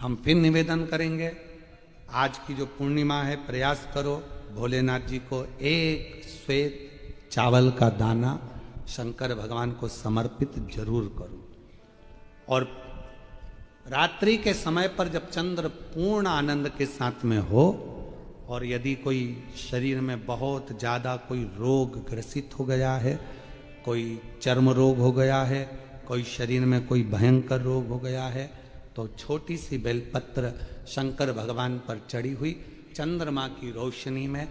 हम फिर निवेदन करेंगे, आज की जो पूर्णिमा है, प्रयास करो भोलेनाथ जी को एक श्वेत चावल का दाना शंकर भगवान को समर्पित जरूर करो। और रात्रि के समय पर जब चंद्र पूर्ण आनंद के साथ में हो, और यदि कोई शरीर में बहुत ज़्यादा कोई रोग ग्रसित हो गया है, कोई चर्म रोग हो गया है, कोई शरीर में कोई भयंकर रोग हो गया है, तो छोटी सी बेलपत्र शंकर भगवान पर चढ़ी हुई चंद्रमा की रोशनी में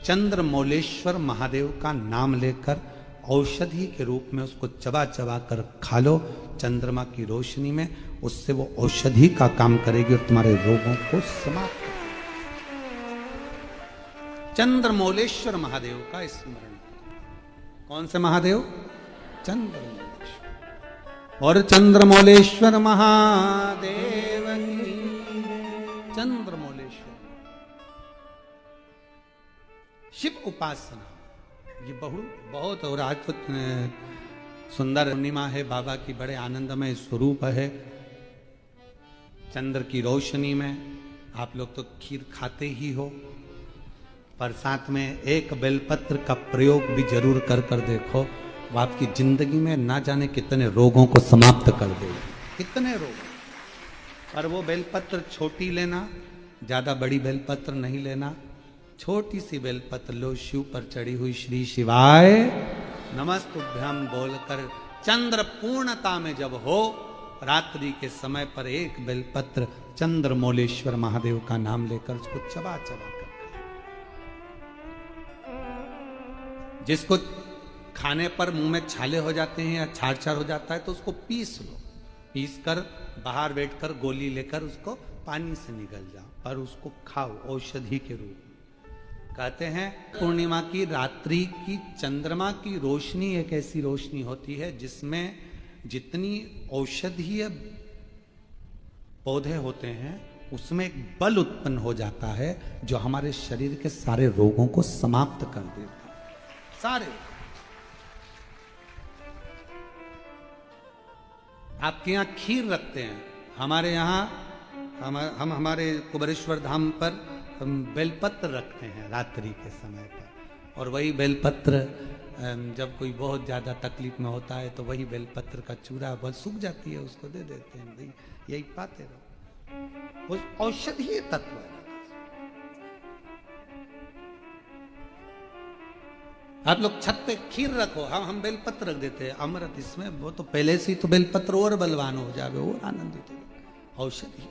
चंद्रमौलेश्वर महादेव का नाम लेकर औषधि के रूप में उसको चबा चबा कर खा लो चंद्रमा की रोशनी में। उससे वो औषधि का काम करेगी और तुम्हारे रोगों को समाप्त करेगी। चंद्रमौलेश्वर महादेव का स्मरण। कौन से महादेव? चंद्रमौलेश्वर। और चंद्रमौलेश्वर महादेव की चंद्रमौलेश्वर शिव उपासना ये बहुत और आज तो सुंदर पूर्णिमा है, बाबा की बड़े आनंदमय स्वरूप है। चंद्र की रोशनी में आप लोग तो खीर खाते ही हो, पर साथ में एक बेलपत्र का प्रयोग भी जरूर कर कर देखो, वो आपकी जिंदगी में ना जाने कितने रोगों को समाप्त कर देगी, कितने रोग। पर वो बेलपत्र छोटी लेना, ज्यादा बड़ी बेलपत्र नहीं लेना, छोटी सी बेलपत्र लो, शिव पर चढ़ी हुई श्री शिवाय नमस्तुभ्यम बोलकर चंद्र पूर्णता में जब हो, रात्रि के समय पर एक बेलपत्र चंद्रमौलेश्वर महादेव का नाम लेकर उसको चबा चबा कर, जिसको खाने पर मुंह में छाले हो जाते हैं या छाड़ छाड़ हो जाता है तो उसको पीस लो, पीस कर बाहर बैठकर गोली लेकर उसको पानी से निगल जाओ, पर उसको खाओ औषधि के रूप में। कहते हैं पूर्णिमा की रात्रि की चंद्रमा की रोशनी एक ऐसी रोशनी होती है जिसमें जितनी औषधीय पौधे होते हैं उसमें एक बल उत्पन्न हो जाता है जो हमारे शरीर के सारे रोगों को समाप्त कर देता है, सारे। आपके यहाँ खीर रखते हैं, हमारे यहाँ हम हमारे कुबेरेश्वर धाम पर हम बेलपत्र रखते हैं रात्रि के समय पर। और वही बेलपत्र जब कोई बहुत ज़्यादा तकलीफ में होता है तो वही बेलपत्र का चूरा बहुत सूख जाती है, उसको दे देते हैं, भाई यही पाते रहो, औषधीय तत्व है। आप लोग छत पे खीर रखो, हम बेलपत्र रख देते हैं अमृत इसमें, वो तो पहले से ही तो बेलपत्र और बलवान हो जावे, और आनंदित हो। औषधि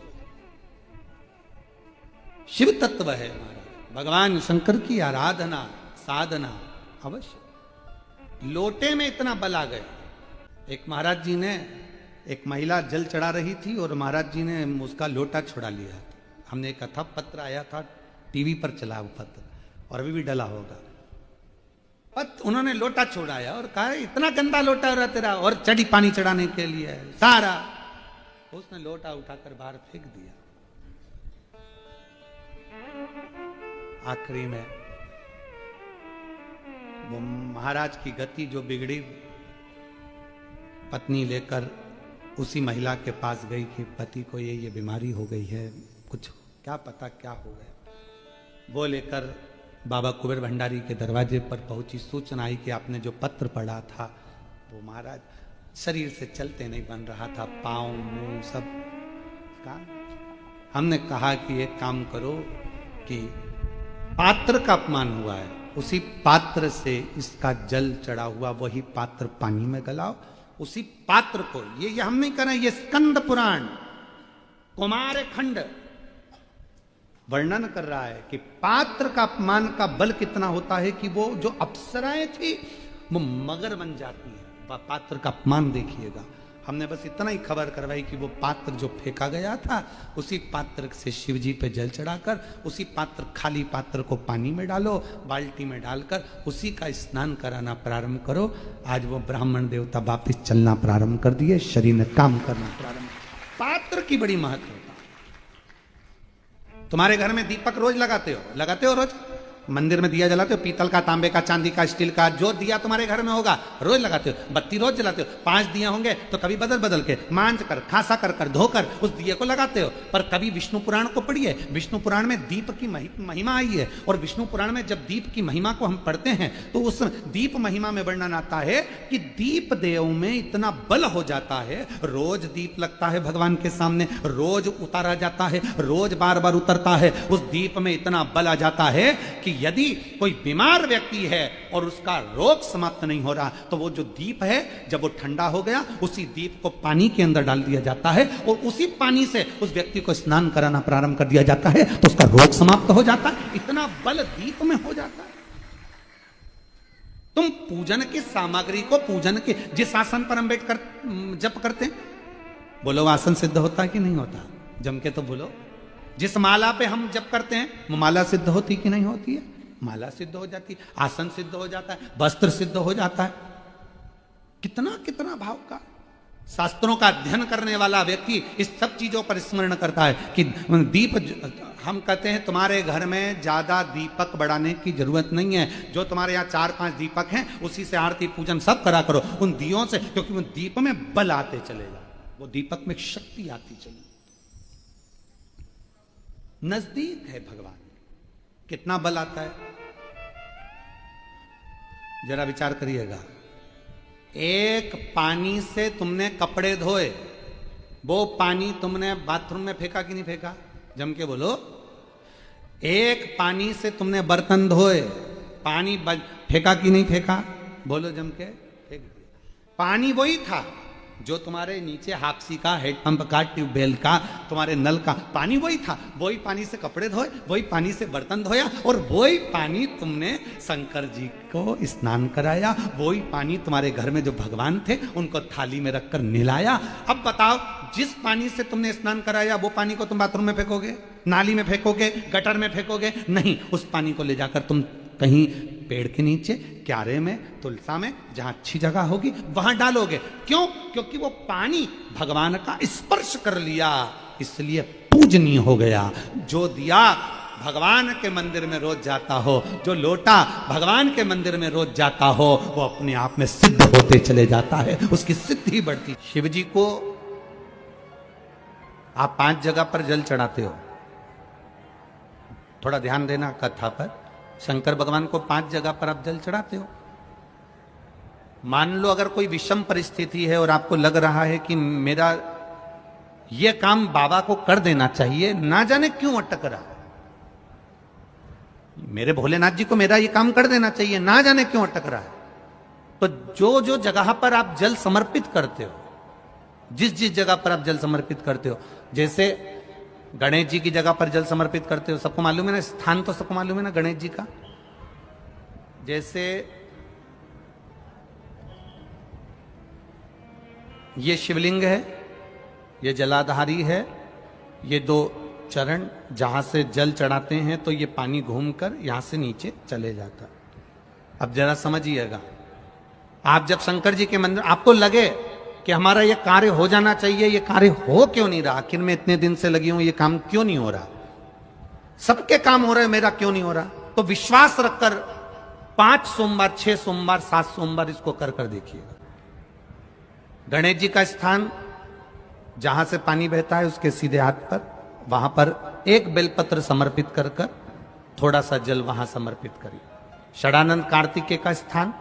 शिव तत्व है महाराज, भगवान शंकर की आराधना साधना अवश्य। लोटे में इतना बल आ गया। एक महाराज जी ने, एक महिला जल चढ़ा रही थी और महाराज जी ने उसका लोटा छुड़ा लिया। हमने एक कथा पत्र आया था, टीवी पर चला वो पत्र, और अभी भी डला होगा। उन्होंने लोटा छोड़ाया और कहा इतना गंदा लोटा रहा तेरा, और चढ़ी पानी चढ़ाने के लिए सारा, उसने लोटा उठाकर बाहर फेंक दिया। आखिरी में वो महाराज की गति जो बिगड़ी, पत्नी लेकर उसी महिला के पास गई कि पति को ये बीमारी हो गई है, कुछ क्या पता क्या हो गया। वो लेकर बाबा कुबेर भंडारी के दरवाजे पर पहुंची, सूचना आई कि आपने जो पत्र पढ़ा था वो महाराज शरीर से चलते नहीं बन रहा था, पाँव मुंह सब काम। हमने कहा कि एक काम करो कि पात्र का अपमान हुआ है, उसी पात्र से इसका जल चढ़ा हुआ वही पात्र पानी में गलाओ, उसी पात्र को, ये हम नहीं कर रहे, ये स्कंद पुराण कुमार खंड वर्णन कर रहा है कि पात्र का अपमान का बल कितना होता है कि वो जो अप्सराएं थी वो मगर बन जाती है। पात्र का अपमान देखिएगा। हमने बस इतना ही खबर करवाई कि वो पात्र जो फेंका गया था, उसी पात्र से शिव जी पे जल चढ़ाकर, उसी पात्र, खाली पात्र को पानी में डालो, बाल्टी में डालकर उसी का स्नान कराना प्रारंभ करो। आज वो ब्राह्मण देवता वापिस चलना प्रारंभ कर दिए, शरीर ने काम करना प्रारंभ। पात्र की बड़ी महत्वता। तुम्हारे घर में दीपक रोज लगाते हो रोज? मंदिर में दिया जलाते हो, पीतल का, तांबे का, चांदी का, स्टील का, जो दिया तुम्हारे घर में होगा रोज लगाते हो। बत्ती रोज जलाते हो, 5 दिए होंगे तो कभी बदल बदल के मांझ कर, खासा कर धोकर उस दिए को लगाते हो। पर कभी विष्णु पुराण को पढ़िए, विष्णु पुराण में दीप की महिमा आई है। और विष्णु पुराण में जब दीप की महिमा को हम पढ़ते हैं तो उस दीप महिमा में वर्णन आता है कि दीप देव में इतना बल हो जाता है, रोज दीप लगता है भगवान के सामने, रोज उतारा जाता है, रोज बार बार उतरता है, उस दीप में इतना बल आ जाता है कि यदि कोई बीमार व्यक्ति है और उसका रोग समाप्त नहीं हो रहा तो वो जो दीप है जब वो ठंडा हो गया उसी दीप को पानी के अंदर डाल दिया जाता है और उसी पानी से उस व्यक्ति को स्नान कराना प्रारंभ कर दिया जाता है तो उसका रोग समाप्त हो जाता है। इतना बल दीप में हो जाता है। तुम पूजन की सामग्री को, पूजन के जिस आसन पर हम बैठकर जप करते हैं, बोलो आसन सिद्ध होता है कि नहीं होता? जम के तो बोलो। जिस माला पे हम जप करते हैं वो माला सिद्ध होती कि नहीं होती है? माला सिद्ध हो जाती है, आसन सिद्ध हो जाता है, वस्त्र सिद्ध हो जाता है। कितना कितना भाव का। शास्त्रों का अध्ययन करने वाला व्यक्ति इस सब चीजों पर स्मरण करता है कि दीप, हम कहते हैं तुम्हारे घर में ज्यादा दीपक बढ़ाने की जरूरत नहीं है, जो तुम्हारे यहाँ 4-5 दीपक हैं उसी से आरती पूजन सब करा करो, उन दियों से, क्योंकि उन दीप में बल आते चलेगा, वो दीपक में शक्ति आती चलेगी। नजदीक है भगवान, कितना बल आता है जरा विचार करिएगा। एक पानी से तुमने कपड़े धोए, वो पानी तुमने बाथरूम में फेंका कि नहीं फेंका? जम के बोलो। एक पानी से तुमने बर्तन धोए, पानी फेंका कि नहीं फेंका? बोलो जम के। फेंक दिया। पानी वही था जो तुम्हारे नीचे हाक्सी का, हेडपंप का, ट्यूबवेल का, तुम्हारे नल का पानी वही था। वही पानी से कपड़े धोए, वही पानी से बर्तन धोया और वही पानी तुमने शंकर जी को स्नान कराया। वही पानी तुम्हारे घर में जो भगवान थे उनको थाली में रखकर नहलाया। अब बताओ, जिस पानी से तुमने स्नान कराया वो पानी को तुम बाथरूम में फेंकोगे, नाली में फेंकोगे, गटर में फेंकोगे? नहीं, उस पानी को ले जाकर तुम कहीं पेड़ के नीचे, क्यारे में, तुलसा में, जहां अच्छी जगह होगी वहां डालोगे। क्यों? क्योंकि वो पानी भगवान का स्पर्श कर लिया, इसलिए पूजनीय हो गया। जो दिया भगवान के मंदिर में रोज जाता हो, जो लोटा भगवान के मंदिर में रोज जाता हो, वो अपने आप में सिद्ध होते चले जाता है, उसकी सिद्धि बढ़ती। शिव जी को आप 5 जगह पर जल चढ़ाते हो, थोड़ा ध्यान देना कथा पर। शंकर भगवान को 5 जगह पर आप जल चढ़ाते हो। मान लो अगर कोई विषम परिस्थिति है और आपको लग रहा है कि मेरा यह काम बाबा को कर देना चाहिए, ना जाने क्यों अटक रहा है, मेरे भोलेनाथ जी को मेरा यह काम कर देना चाहिए, ना जाने क्यों अटक रहा है, तो जो जो जगह पर आप जल समर्पित करते हो, जिस जिस जगह पर आप जल समर्पित करते हो, जैसे गणेश जी की जगह पर जल समर्पित करते हो, सबको मालूम है ना, स्थान तो सबको मालूम है ना गणेश जी का। जैसे ये शिवलिंग है, ये जलाधारी है, ये 2 चरण जहां से जल चढ़ाते हैं तो ये पानी घूमकर यहां से नीचे चले जाता। अब जरा समझिएगा, आप जब शंकर जी के मंदिर, आपको लगे कि हमारा ये कार्य हो जाना चाहिए, ये कार्य हो क्यों नहीं रहा, आखिर में इतने दिन से लगी हूं, ये काम क्यों नहीं हो रहा, सबके काम हो रहे हैं, मेरा क्यों नहीं हो रहा, तो विश्वास रखकर 5 सोमवार, 6 सोमवार, 7 सोमवार इसको कर कर देखिएगा। गणेश जी का स्थान जहां से पानी बहता है उसके सीधे हाथ पर, वहां पर एक बेलपत्र समर्पित कर कर थोड़ा सा जल वहां समर्पित करिए। षडानंद कार्तिकेय का स्थान,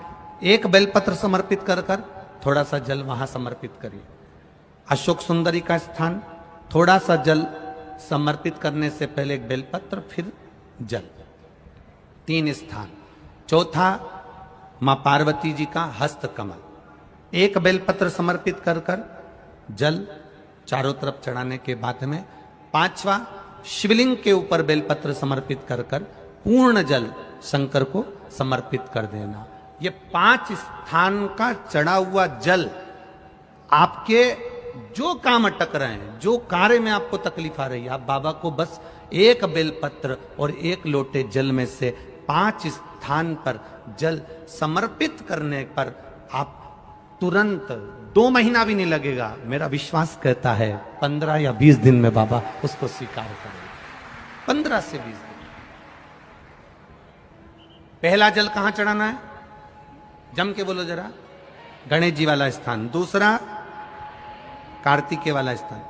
एक बेलपत्र समर्पित कर कर थोड़ा सा जल वहां समर्पित करिए। अशोक सुंदरी का स्थान, थोड़ा सा जल समर्पित करने से पहले एक बेलपत्र, फिर जल। 3 स्थान। चौथा, मां पार्वती जी का हस्त कमल, एक बेलपत्र समर्पित कर कर जल चारों तरफ चढ़ाने के बाद में 5वां, शिवलिंग के ऊपर बेलपत्र समर्पित कर कर पूर्ण जल शंकर को समर्पित कर देना। ये 5 स्थान का चढ़ा हुआ जल आपके जो काम अटक रहे हैं, जो कार्य में आपको तकलीफ आ रही है, आप बाबा को बस एक बेलपत्र और एक लोटे जल में से 5 स्थान पर जल समर्पित करने पर आप तुरंत 2 महीना भी नहीं लगेगा, मेरा विश्वास कहता है 15 या 20 दिन में बाबा उसको स्वीकार करेगा। 15 से 20 दिन। पहला जल कहां चढ़ाना है? जम के बोलो जरा। गणेश जी वाला स्थान। दूसरा कार्तिकेय वाला स्थान।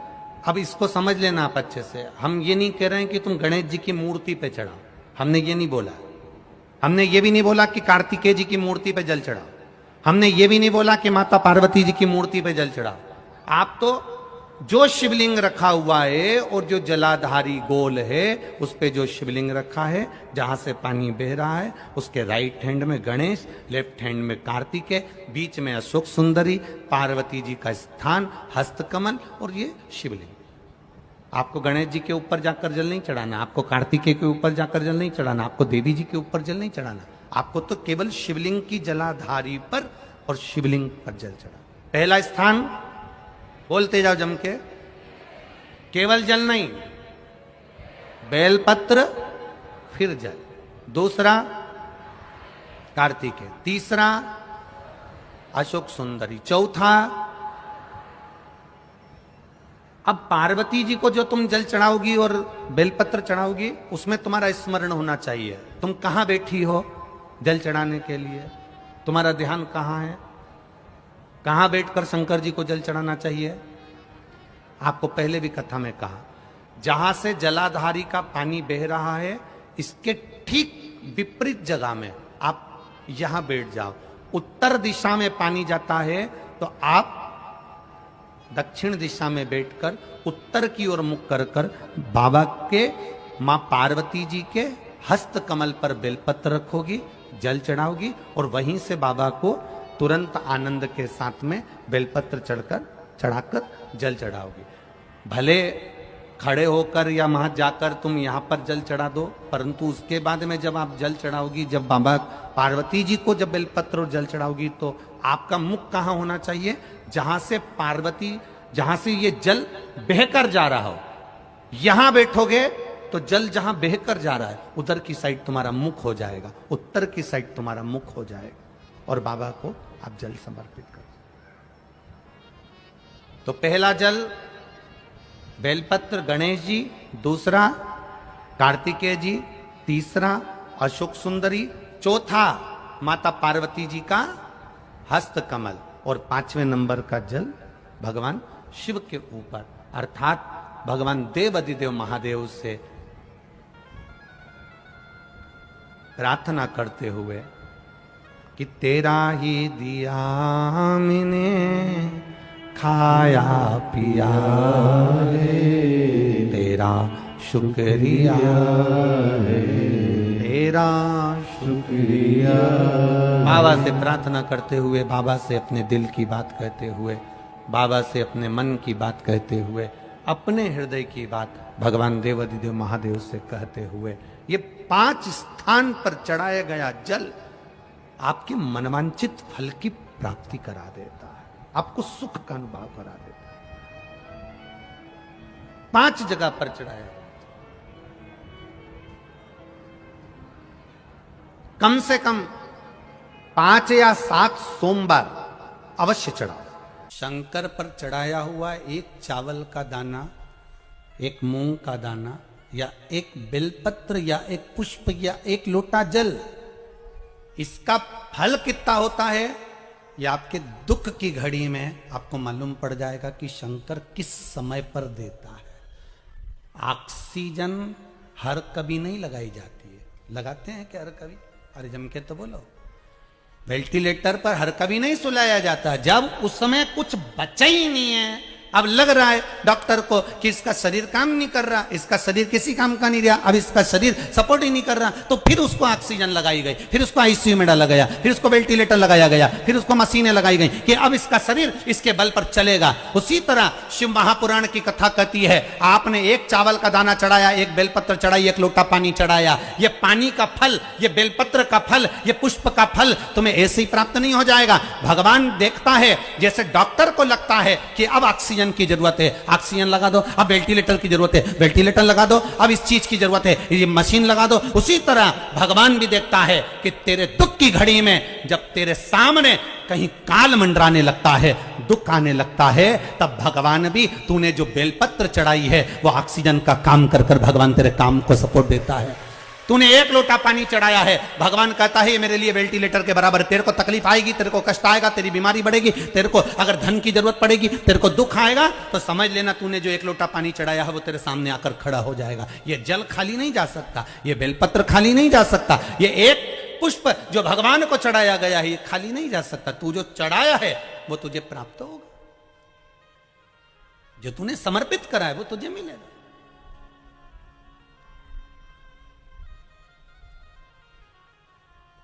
अब इसको समझ लेना आप अच्छे से। हम ये नहीं कह रहे हैं कि तुम गणेश जी की मूर्ति पे चढ़ाओ, हमने ये नहीं बोला। हमने ये भी नहीं बोला कि कार्तिकेय जी की मूर्ति पे जल चढ़ाओ। हमने ये भी नहीं बोला कि माता पार्वती जी की मूर्ति पे जल चढ़ाओ। आप तो जो शिवलिंग रखा हुआ है और जो जलाधारी गोल है उस पे जो शिवलिंग रखा है, जहां से पानी बह रहा है, उसके राइट हैंड में गणेश, लेफ्ट हैंड में कार्तिकेय, बीच में अशोक सुंदरी, पार्वती जी का स्थान, हस्तकमल और ये शिवलिंग। आपको गणेश जी के ऊपर जाकर जल नहीं चढ़ाना, आपको कार्तिकेय के ऊपर जाकर जल नहीं चढ़ाना, आपको देवी जी के ऊपर जल नहीं चढ़ाना। आपको तो केवल शिवलिंग की जलाधारी पर और शिवलिंग पर जल चढ़ा। पहला स्थान बोलते जाओ जम के, केवल जल नहीं, बेलपत्र फिर जल। दूसरा कार्तिकेय, तीसरा अशोक सुंदरी, चौथा अब पार्वती जी को जो तुम जल चढ़ाओगी और बेलपत्र चढ़ाओगी उसमें तुम्हारा स्मरण होना चाहिए। तुम कहां बैठी हो जल चढ़ाने के लिए, तुम्हारा ध्यान कहां है, कहां बैठकर शंकर जी को जल चढ़ाना चाहिए। आपको पहले भी कथा में कहा, जहां से जलाधारी का पानी बह रहा है इसके ठीक विपरीत जगह में आप यहां बैठ जाओ। उत्तर दिशा में पानी जाता है तो आप दक्षिण दिशा में बैठकर उत्तर की ओर मुख कर कर बाबा के, मां पार्वती जी के हस्त कमल पर बेलपत्र रखोगी, जल चढ़ाओगी और वहीं से बाबा को तुरंत आनंद के साथ में बेलपत्र चढ़ाकर जल चढ़ाओगी। भले खड़े होकर या वहां जाकर तुम यहां पर जल चढ़ा दो, परंतु उसके बाद में जब आप जल चढ़ाओगी, जब बाबा पार्वती जी को जब बेलपत्र और जल चढ़ाओगी तो आपका मुख कहां होना चाहिए, जहां से पार्वती, जहां से ये जल बहकर जा रहा हो। यहां बैठोगे तो जल जहां बहकर जा रहा है उधर की साइड तुम्हारा मुख हो जाएगा, उत्तर की साइड तुम्हारा मुख हो जाएगा और बाबा को आप जल समर्पित कर। तो पहला जल बेलपत्र गणेश जी, दूसरा कार्तिकेय जी, तीसरा अशोक सुंदरी, चौथा माता पार्वती जी का हस्त कमल और पांचवें नंबर का जल भगवान शिव के ऊपर, अर्थात भगवान देवाधिदेव महादेव से प्रार्थना करते हुए कि तेरा ही दिया मैंने खाया पिया रे, तेरा शुक्रिया रे, तेरा शुक्रिया। बाबा से प्रार्थना करते हुए, बाबा से अपने दिल की बात कहते हुए, बाबा से अपने मन की बात कहते हुए, अपने हृदय की बात भगवान देवाधिदेव महादेव से कहते हुए, ये 5 स्थान पर चढ़ाया गया जल आपके मनवांचित फल की प्राप्ति करा देता है, आपको सुख का अनुभव करा देता है। 5 जगह पर चढ़ाया, कम से कम 5 या 7 सोमवार अवश्य चढ़ाओ। शंकर पर चढ़ाया हुआ एक चावल का दाना, एक मूंग का दाना या एक बेलपत्र या एक पुष्प या एक लोटा जल, इसका फल कितना होता है यह आपके दुख की घड़ी में आपको मालूम पड़ जाएगा कि शंकर किस समय पर देता है। ऑक्सीजन हर कभी नहीं लगाई जाती है, लगाते हैं क्या हर कभी? अरे जम के तो बोलो। वेंटिलेटर पर हर कभी नहीं सुलाया जाता जब उस समय कुछ बचा ही नहीं है। अब लग रहा है डॉक्टर को कि इसका शरीर काम नहीं कर रहा, इसका शरीर किसी काम का नहीं रहा, अब इसका शरीर सपोर्ट ही नहीं कर रहा, तो फिर उसको ऑक्सीजन लगाई गई, फिर उसको आईसीयू में डाला गया, फिर उसको वेंटिलेटर लगाया गया, फिर उसको मशीनें लगाई गई कि अब इसका शरीर इसके बल पर चलेगा। उसी तरह शिव महापुराण की कथा कहती है, आपने एक चावल का दाना चढ़ाया, एक बेलपत्र चढ़ाई, एक लोटा पानी चढ़ाया, ये पानी का फल, ये बेलपत्र का फल, ये पुष्प का फल तुम्हें ऐसे ही प्राप्त नहीं हो जाएगा। भगवान देखता है, जैसे डॉक्टर को लगता है कि अब ऑक्सीजन की जरूरत है, ऑक्सीजन लगा दो, अब वेंटिलेटर की जरूरत है, वेंटिलेटर लगा दो, अब इस चीज की जरूरत है, ये मशीन लगा दो। उसी तरह भगवान भी देखता है कि तेरे दुख की घड़ी में जब तेरे सामने कहीं काल मंडराने लगता है, दुख आने लगता है, तब भगवान भी, तूने जो बेलपत्र चढ़ाई है वो ऑक्सीजन का काम कर कर भगवान तेरे काम को सपोर्ट देता है। तूने एक लोटा पानी चढ़ाया है, भगवान कहता है ये मेरे लिए वेंटिलेटर के बराबर। तेरे को तकलीफ आएगी, तेरे को कष्ट आएगा, तेरी बीमारी बढ़ेगी, तेरे को अगर धन की जरूरत पड़ेगी, तेरे को दुख आएगा, तो समझ लेना तूने जो एक लोटा पानी चढ़ाया है वो तेरे सामने आकर खड़ा हो जाएगा। ये जल खाली नहीं जा सकता, ये बेलपत्र खाली नहीं जा सकता, ये एक पुष्प जो भगवान को चढ़ाया गया है ये खाली नहीं जा सकता। तू जो चढ़ाया है वो तुझे प्राप्त होगा, जो तूने समर्पित करा है वो तुझे मिलेगा।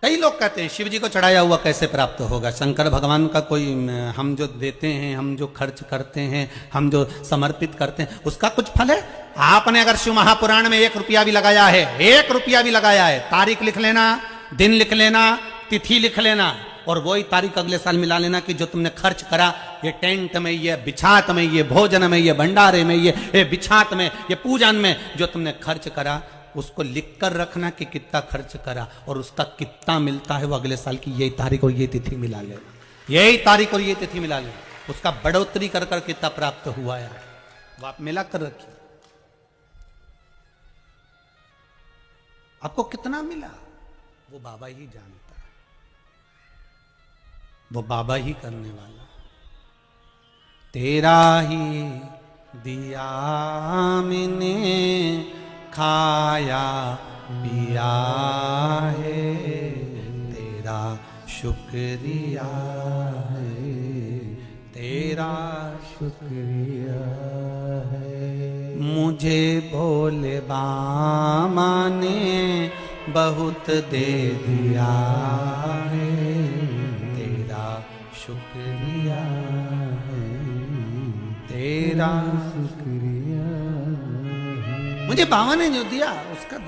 कई लोग कहते हैं शिव जी को चढ़ाया हुआ कैसे प्राप्त होगा, शंकर भगवान का कोई हम जो देते हैं, हम जो खर्च करते हैं, हम जो समर्पित करते हैं उसका कुछ फल है? आपने अगर शिव महापुराण में 1 रुपया भी लगाया है, 1 रुपया भी लगाया है, तारीख लिख लेना, दिन लिख लेना, तिथि लिख लेना और वही तारीख अगले साल मिला लेना कि जो तुमने खर्च करा ये टेंट में, ये बिछात में, ये भोजन में, ये भंडारे में, ये बिछात में, ये पूजन में जो तुमने खर्च करा उसको लिख कर रखना कि कितना खर्च करा और उसका कितना मिलता है वो अगले साल की यही तारीख और ये तिथि मिला लेना, यही तारीख और ये तिथि मिला लेना, उसका बढ़ोतरी कर कर कितना प्राप्त हुआ है वो आप मिला कर रखिए। आपको कितना मिला वो बाबा ही जानता है, वो बाबा ही करने वाला। तेरा ही दिया मैंने खाया पिया है, तेरा शुक्रिया है, तेरा शुक्रिया है। मुझे भोले बाबा ने बहुत दे दिया है, तेरा शुक्रिया है, तेरा शुक्रिया। मुझे बाबा ने जो दिया उसका